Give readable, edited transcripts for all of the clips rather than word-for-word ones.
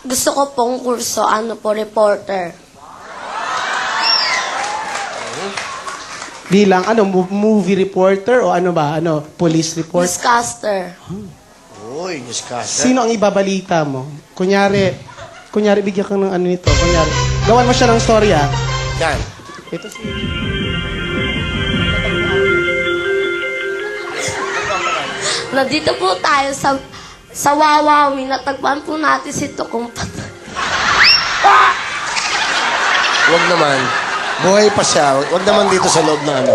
Gusto ko pong kurso, reporter. Bilang, movie reporter o police reporter? Newscaster. Uy, newscaster. Sino ang ibabalita mo? Kunyari, bigyan ka ng nito. Kunyari, gawan mo siya ng storya. Yan. Ito si... Nandito po tayo sa Wawawi. Natagpuan po natin si Tukong Huwag naman. Buhay pa siya. Huwag naman dito sa loob ng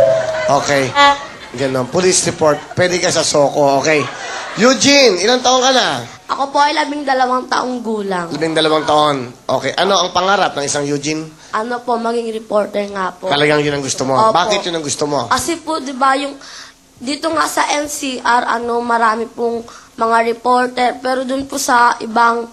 Okay. Ganon. Police report. Pwede ka sa Soko. Okay. Eugene, ilang taon ka na? Ako po ay 12 taong gulang. 12 taon. Okay. Ano ang pangarap ng isang Eugene? Maging reporter nga po. Talagang yun ang gusto mo. Opo. Bakit yun ang gusto mo? Kasi po, di ba, dito nga sa NCR, marami pong mga reporter, pero dun po sa ibang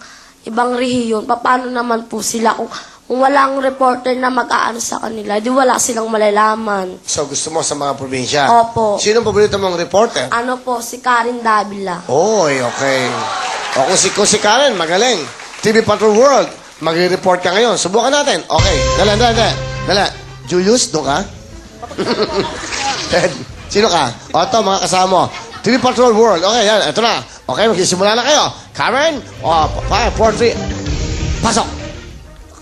rehiyon, paano naman po sila kung walang reporter na mag-aano sa kanila, di wala silang malalaman. So, gusto mo sa mga probinsya? Opo. Sino ang paborito mong reporter? Si Karen Davila. Oy, okay. O kung si Karen, magaling. TV Patrol World, mag-report ka ngayon. Subukan natin. Okay. Dala. Julius, doon ka? Ted, sino ka? O, ito, mga kasama mo. TV Patrol World. Okay, yan. Ito na. Okay, magsisimula na kayo. Karen, 5, 4, 3. Pasok.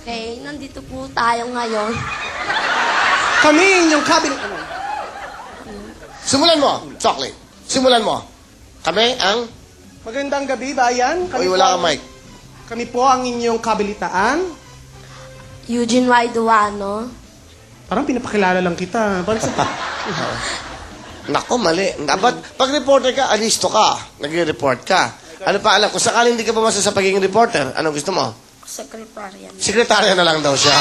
Okay, nandito po tayo ngayon. Kami inyong cabinet... Simulan mo, chocolate. Simulan mo. Kami ang... Magandang gabi, bayan. Uy, wala kang mic. Kami po ang inyong kabilitaan. Eugene Waiduano. Parang pinapakilala lang kita. Parang sa... Nako, mali. Dapat, pag reporter ka, alisto ka. Nag-report ka. Ano pa alam? Kung sakaling hindi ka pumasa sa pagiging reporter, ano gusto mo? Sekretarya. Sekretarya na lang daw siya.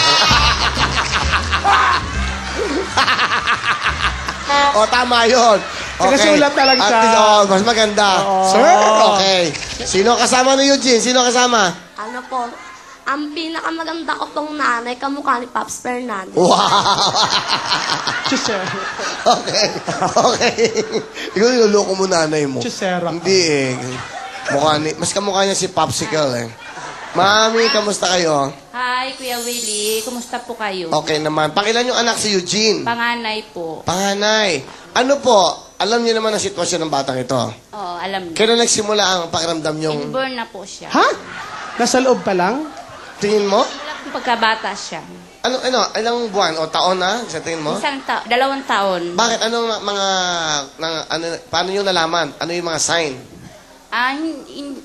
O, tama yun. Nagasulat na lang siya. At least, mas maganda. Sir? Okay. Sino kasama ni Eugene? Sino kasama? Ang pinakamaganda ko pong nanay, kamukha ni Pops Fernandez. Wow! Chusera. Okay. Ikaw niloloko mo nanay mo. Chusera. Hindi eh. Mas kamukha niya si Popsicle eh. Mami, kamusta kayo? Hi, Kuya Willie. Kumusta po kayo? Okay naman. Pangilan yung anak si Eugene? Panganay po. Panganay. Ano po? Alam niyo naman ang sitwasyon ng batang ito. Oo, alam niyo. Kailan nagsimula ang pakiramdam yung... Inborn na po siya. Ha? Nasa loob pa lang? Tingin mo? Wala pong pagkabata siya. Ilang buwan o taon na sa tingin mo? 2 taon. Bakit? Anong paano nyo nalaman? Ano yung mga sign?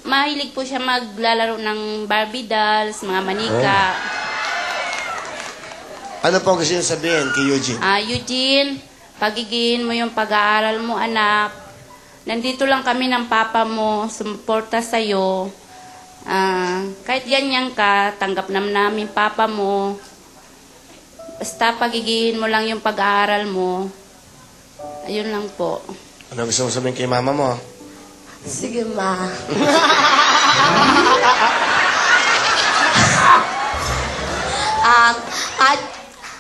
Mahilig po siya maglalaro ng Barbie dolls, mga manika. Ano po ang gusto nyo sabihin kay Eugene? Eugene, pagigin mo yung pag-aaral mo, anak. Nandito lang kami ng papa mo, sumuporta sa'yo. Kahit ganyan ka, tanggap namin papa mo. Basta pagigin mo lang yung pag-aaral mo. Ayun lang po. Ano gusto mo sabihin kay mama mo? Sige, ma.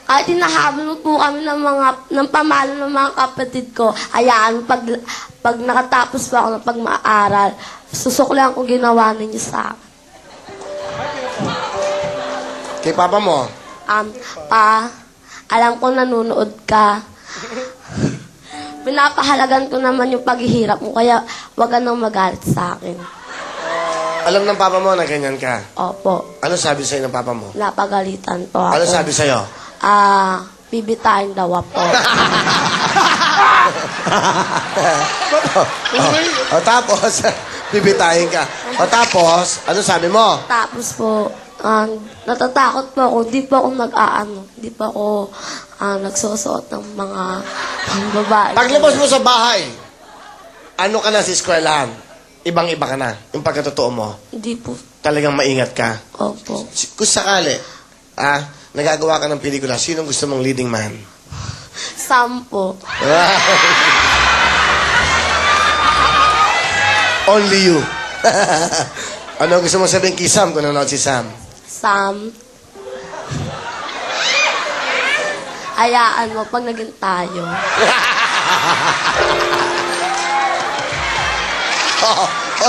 Kahit hinahabol mo po kami ng pamalo ng mga kapatid ko, hayaan, pag nakatapos pa ako ng pag-maaral, susuklihan ko ginawa ninyo sa akin. Kay papa mo? Alam ko nanonood ka. Pinapahalagan ko naman yung paghihirap mo, kaya wag ka nang magalit sa akin. Alam ng papa mo na ganyan ka? Opo. Ano sabi sa'yo ng papa mo? Napagalitan po ako. Ano sabi sa'yo? Bibitain daw ako. Tapos, bibitayin ka. Tapos, ano sabi mo? Tapos po, natatakot po ako. Hindi po ako Hindi po ako nagsusuot ng mga babae. Paglabas mo sa bahay, ano ka na sa eskwelahan? Ibang-iba ka na. Yung pagkatotoo mo. Hindi po. Talagang maingat ka. Opo. Kung sakali, nagagawa ka ng pelikula, sinong gusto mong leading man? Sam po. Only you. Ano gusto mong sabihin kay Sam kung nanonood si Sam? Sam. Hayaan mo pag naging tayo.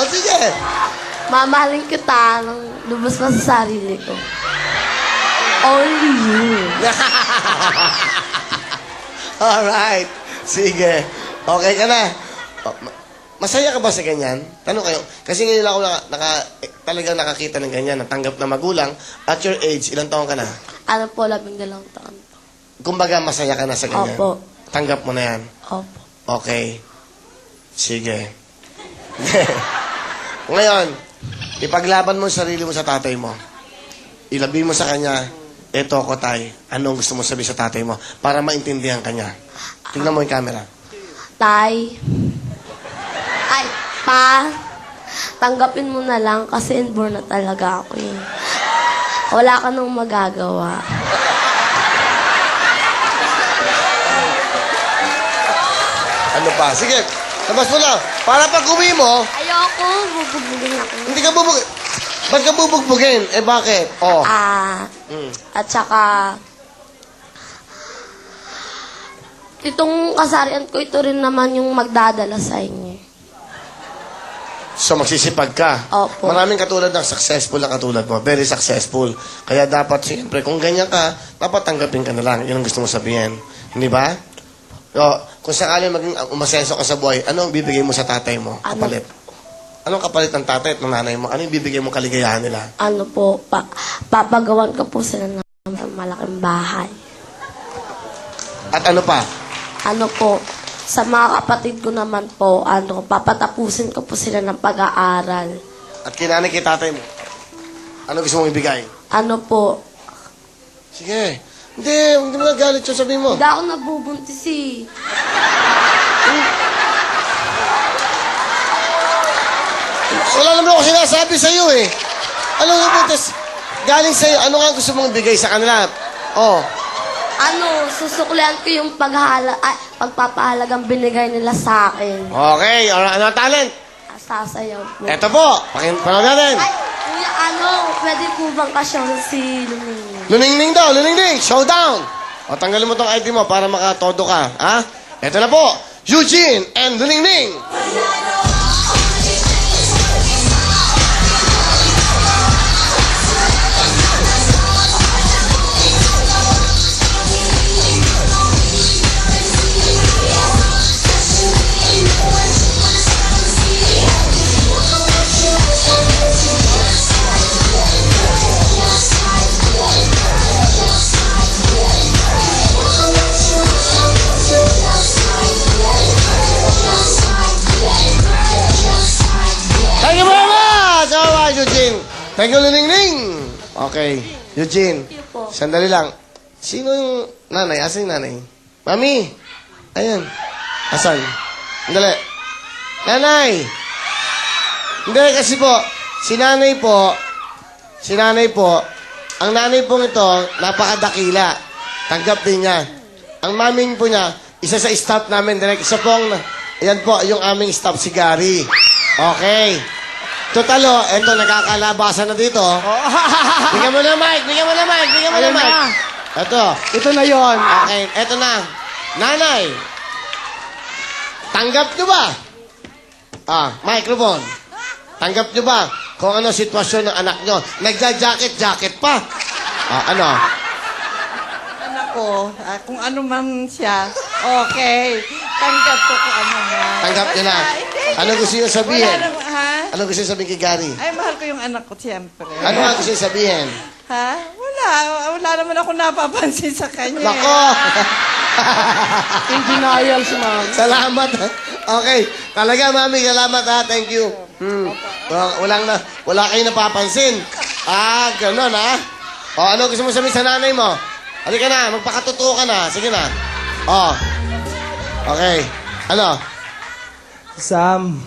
Sige. Mamahalin kita nang lubos pa sa sarili ko. Only you. Alright. Sige. Okay ka na. Masaya ka ba sa ganyan? Tanong kayo. Kasi ngayon lang ako talagang nakakita ng ganyan, natanggap na magulang. At your age, ilang taon ka na? Ano po, 12 taon. Kumbaga, masaya ka na sa ganyan? Opo. Tanggap mo na yan? Opo. Okay. Sige. Ngayon, ipaglaban mo ang sarili mo sa tatay mo. Ilabi mo sa kanya, eto ko tay, anong gusto mo sabihin sa tatay mo para maintindihan kanya. Tingnan mo yung camera. Tay. Ay, pa. Tanggapin mo na lang kasi inborn na talaga ako eh. Wala ka nang magagawa. Ano pa? Sige, labas mo na. Para pag uwi mo, Ayoko, bubugin ako. hindi ka bubugin. Ba't ka bubugbugin? Eh bakit? Oh. At saka, itong kasarian ko, ito rin naman yung magdadala sa inyo. So magsisipag ka. Opo. Maraming katulad ng successful na katulad mo. Very successful. Kaya dapat, siyempre, kung ganyan ka, dapat tanggapin ka na lang. Yun ang gusto mo sabihin. Hindi ba? O, kung sakali maging umasenso ka sa buhay, ano ang bibigay mo sa tatay mo? Ano? Kapalit. Anong kapalit ng tatay at ng nanay mo? Ano yung bibigay mo kaligayahan nila? Ano po, papagawan ko po sila ng malaking bahay. At ano pa? Ano po, sa mga kapatid ko naman po, papatapusin ko po sila ng pag-aaral. At kinanay kay tatay mo? Ano gusto mong ibigay? Ano po, Sige. Hindi mo nagalit yun, sabihin mo. hindi ako nabubuntis eh. Wala naman ako sinasabi sa'yo eh. Ano nga buntis? Galing sa'yo, ano nga gusto mong ibigay sa kanila? Oh. Susuklian ko yung pagpapahalagang binigay nila sa akin. Okay, ano ang talent? Sasayaw po. Eto po, panood natin. Ay, kuya, pwede po bang kasyaw si Luming? Luningning daw, luningning, showdown! O, tanggalin mo tong ID mo para makatodo ka, ha? Eto na po, Eugene and Luningning! Thank you very much! Alright, Eugene. Thank you, Luningning. Okay, Eugene. po. Sandali lang. Sino yung nanay? Asan yung nanay? Mami! Ayan. Asan? Sandali. Nanay! Hindi, kasi po, si nanay po, ang nanay pong ito, napakadakila. Tanggap din niya. Ang maming po niya, isa sa staff namin, direct isa pong, ayan po, yung aming staff, si Gary. Okay. Totalo, eto, nakakalabasan na dito. Bigyan mo na mic, bigyan mo na mic, bigyan mo na Ayun mic. na. Eto. Ito na yon. Okay, eto na. Nanay, tanggap nyo ba? Microphone. Tanggap nyo ba kung ano sitwasyon ng anak nyo? Nagja-jacket pa. Ano? Anak ko, kung ano man siya, okay. Tanggap ko kung ano man. Tanggap nyo na. Hindi. Ano gusto nyo sabihin? Wala naman, ha? Ano gusto nyo sabihin kay Gary? Ay, mahal ko yung anak ko, siyempre. Ano nga gusto nyo sabihin? Ha? Wala naman ako napapansin sa kanya. Nako! In denial si ma'am. Salamat. Okay. Talaga, mami, salamat ha. Thank you. Wala kayong napapansin. Ganun ha. Ano gusto mo sabihin sa nanay mo? Halika na, magpakatotoo ka na. Sige na. Okay. Ano? Sam.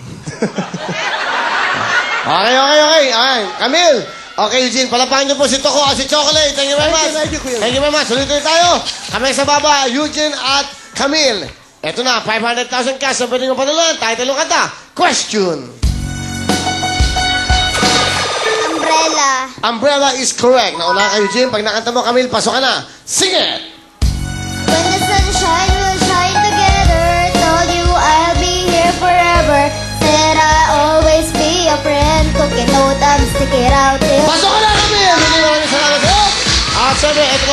Okay. Camille. Okay, Eugene, palapahan niyo po si Toko at si Chocolate. Thank you very much. Thank you, Kuya. Thank you very much. Ulit tayo. Kami sa baba, Eugene at Camille. Eto na, 500,000 cash. Ang pwede nyo patulan. Title ng kanta. Question. Umbrella. Umbrella is correct. Nauna ka, Eugene. Pag nakanta mo, Camille, pasok ka na. Sing it! When the sunshine will shine together, told you I'll be here forever. Said I'll always be a friend together. it out, stick it out. Pasok ka na kami! Maraming salamat sa'yo! At syempre, ito